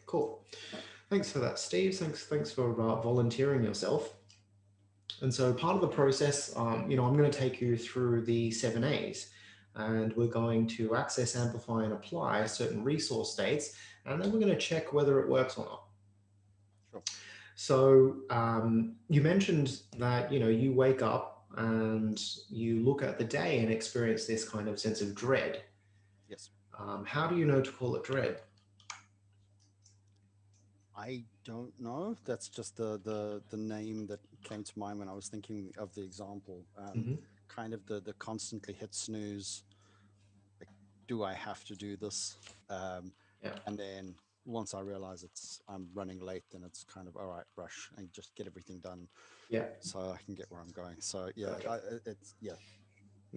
Cool. Thanks for that, Steve. Thanks for volunteering yourself. And so part of the process, I'm going to take you through the 7As, and we're going to access, amplify, and apply certain resource states, and then we're going to check whether it works or not. Sure. So you mentioned that, you wake up and you look at the day and experience this kind of sense of dread. Yes. How do you know to call it dread? I don't know. That's just the name that came to mind when I was thinking of the example. Hmm. Kind of the constantly hit snooze. Like, do I have to do this? Yeah. And then once I realize I'm running late, then it's kind of all right, rush and just get everything done Yeah. so I can get where I'm going. So yeah, Okay. it's yeah.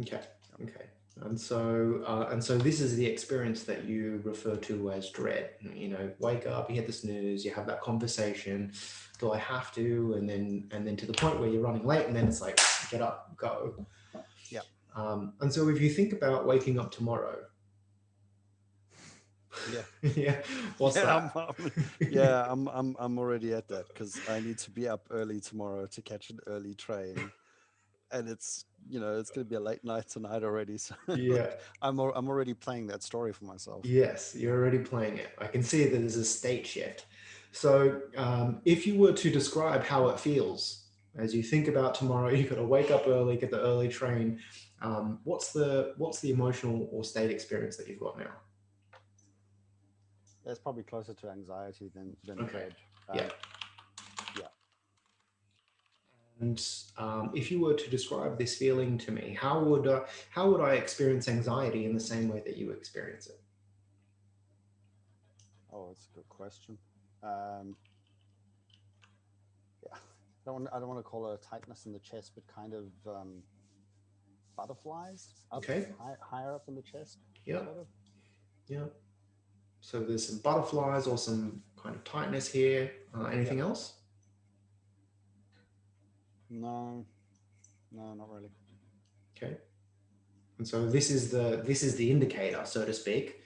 Okay. Yeah. Okay. And so this is the experience that you refer to as dread. Wake up, you hit the snooze, you have that conversation. Do I have to? And then to the point where you're running late, and then it's like, get up, go. Yeah. And so if you think about waking up tomorrow, Yeah. yeah, what's Yeah, that? yeah, I'm already at that because I need to be up early tomorrow to catch an early train, and it's going to be a late night tonight already. So Yeah. like I'm already playing that story for myself. Yes, you're already playing it. I can see that there's a state shift. So, if you were to describe how it feels as you think about tomorrow, you've got to wake up early, get the early train. What's the emotional or state experience that you've got now? It's probably closer to anxiety than Okay. dread. Yeah. Yeah. And if you were to describe this feeling to me, how would I experience anxiety in the same way that you experience it? Oh, it's a good question. Um, yeah, I don't want to call it a tightness in the chest, but kind of butterflies up Okay. higher up in the chest, Yeah. sort of. Yeah. So there's some butterflies or some kind of tightness here. Yep. Anything else? No, no, not really. Okay. And so this is the indicator, so to speak,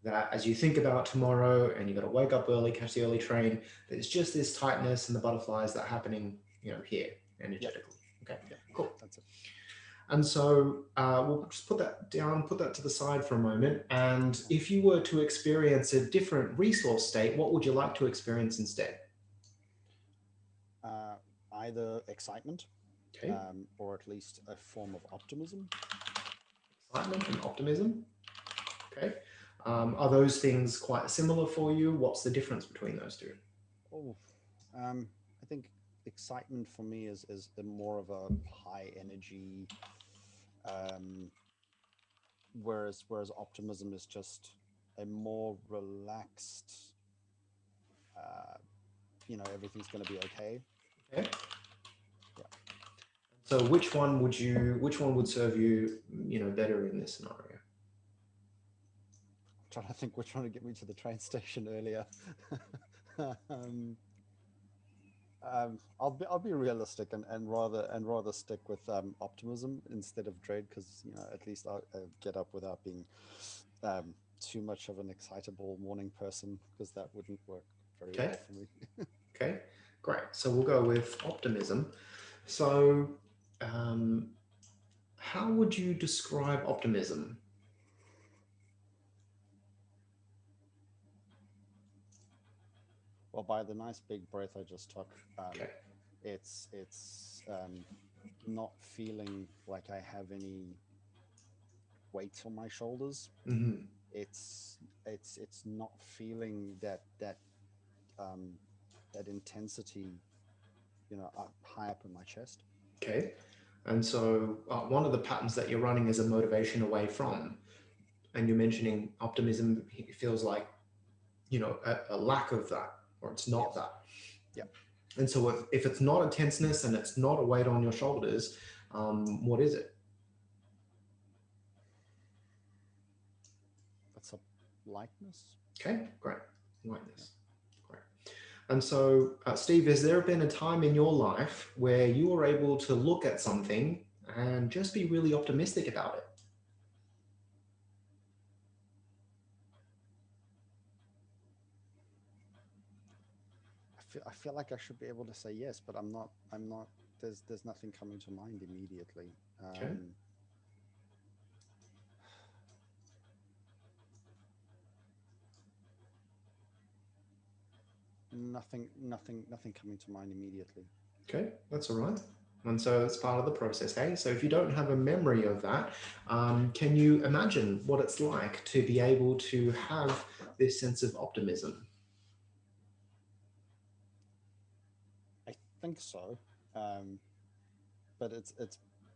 that as you think about tomorrow and you've got to wake up early, catch the early train, there's just this tightness and the butterflies that are happening, here Yep. energetically. Okay, Yep. cool. That's it. And so we'll just put that down, put that to the side for a moment. And Okay. if you were to experience a different resource state, what would you like to experience instead? Uh, Either excitement, Okay, or at least a form of optimism. excitement and optimism. Okay, are those things quite similar for you? What's the difference between those two? Oh, I think excitement for me is a more of a high energy, um, whereas optimism is just a more relaxed. Uh, Everything's going to be okay. Okay. Yeah, So which one would serve you, better in this scenario? I'm trying to think which one to get me to the train station earlier. um, I'll be realistic and rather stick with optimism instead of dread because at least I'll get up without being too much of an excitable morning person because that wouldn't work very Okay. well for me. Okay. Great. So we'll go with optimism. So, um, how would you describe optimism? Well, by the nice big breath I just took, Okay. it's not feeling like I have any weight on my shoulders. Hmm. It's not feeling um, that intensity, high up in my chest. Okay. And so one of the patterns that you're running is a motivation away from, and you're mentioning optimism. It feels like a lack of that, or it's not Yes. that. Yeah. And so if it's not a tenseness and it's not a weight on your shoulders, what is it? That's a lightness. Okay, great. Like Yeah. this. Great. And so, Steve, has there been a time in your life where you were able to look at something and just be really optimistic about it? I feel like I should be able to say yes, but I'm not. I'm not. There's nothing coming to mind immediately. Okay. Nothing coming to mind immediately. Okay, that's all right. And so it's part of the process, hey? So if you don't have a memory of that, can you imagine what it's like to be able to have this sense of optimism? I think so, um, but it's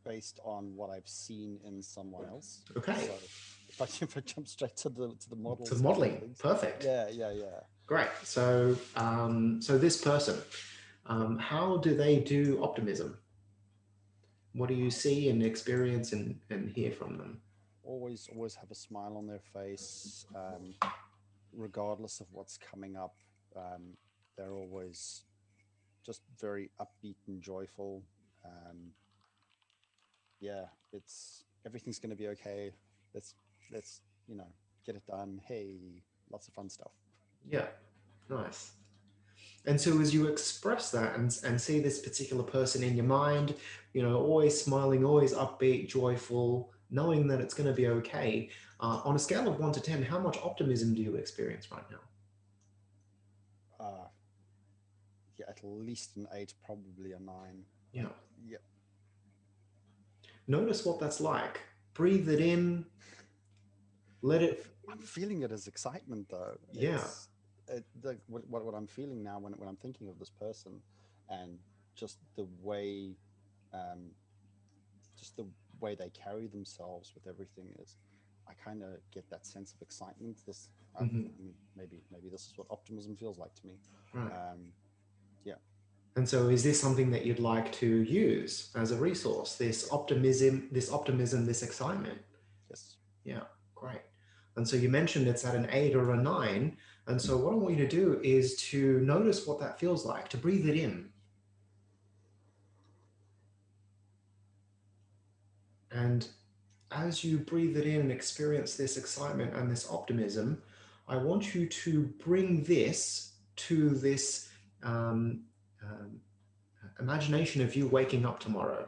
based on what I've seen in someone else. Okay, So if I if I jump straight to the model so side of modeling, things, perfect. yeah. Great. So, so this person, Yep. how do they do optimism? What do you Uh, see and experience and hear from them? always have a smile on their face, regardless of what's coming up. Um, they're always just very upbeat and joyful. Um, yeah, it's everything's going to be okay. Let's let's get it done. Hey, lots of fun stuff. Yeah, nice. And so as you express that and see this particular person in your mind, always smiling, always upbeat, joyful, knowing that it's going to be okay, on a scale of 1 to 10, how much optimism do you experience right now? Uh, yeah, at least an 8, probably a 9. Yeah. Yeah, Notice what that's like. Breathe it in, let it, I'm feeling it as excitement though. yeah. What I'm feeling now when I'm thinking of this person, and just the way, um, just the way they carry themselves with everything is, I kind of get that sense of excitement. Hmm. I mean, maybe this is what optimism feels like to me. Right. Um, yeah, And so is this something that you'd like to use as a resource? This optimism, this excitement? yes. Yeah, great. And so you mentioned it's at an 8 or a 9. And so what I want you to do is to notice what that feels like, to breathe it in. And as you breathe it in and experience this excitement and this optimism, I want you to bring this to this um, um, imagination of you waking up tomorrow.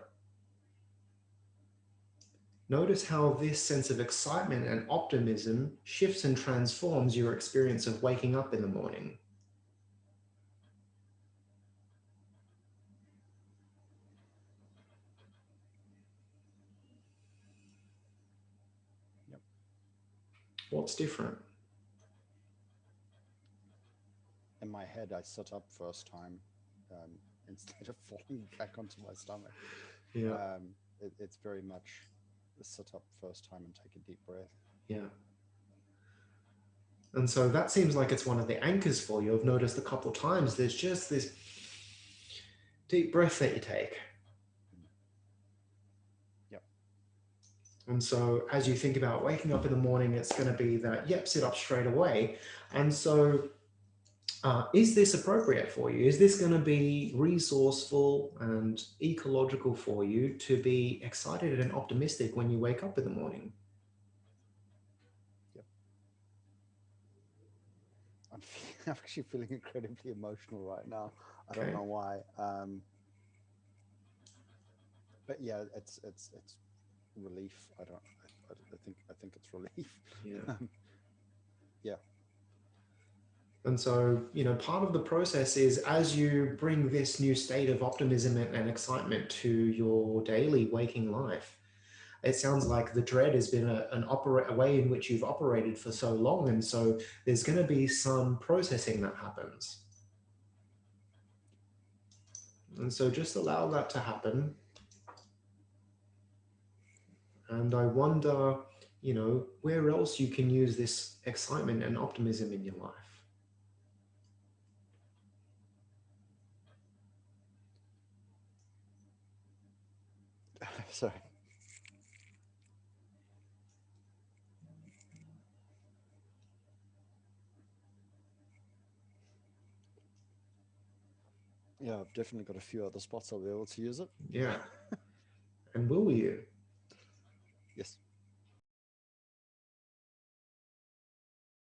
Notice how this sense of excitement and optimism shifts and transforms your experience of waking up in the morning. Yep. What's different? In my head, I sit up first time, um, instead of falling back onto my stomach. Yeah, It's very much sit up first time and take a deep breath. yeah. And so that seems like it's one of the anchors for you. I've noticed a couple times there's just this deep breath that you take. Mm. Yep. And so as you think about waking up in the morning, it's going to be that, yep, sit up straight away. And so is this appropriate for you? Is this going to be resourceful and ecological for you to be excited and optimistic when you wake up in the morning? Yep. I'm actually feeling incredibly emotional right now. I don't Okay. know why. But yeah, it's relief. I don't. I think it's relief. Yeah. um, yeah. And so, part of the process is as you bring this new state of optimism and excitement to your daily waking life, it sounds like the dread has been a way in which you've operated for so long. And so there's going to be some processing that happens. And so just allow that to happen. And I wonder, where else you can use this excitement and optimism in your life. Sorry. Yeah, I've definitely got a few other spots I'll be able to use it. Yeah. And will you?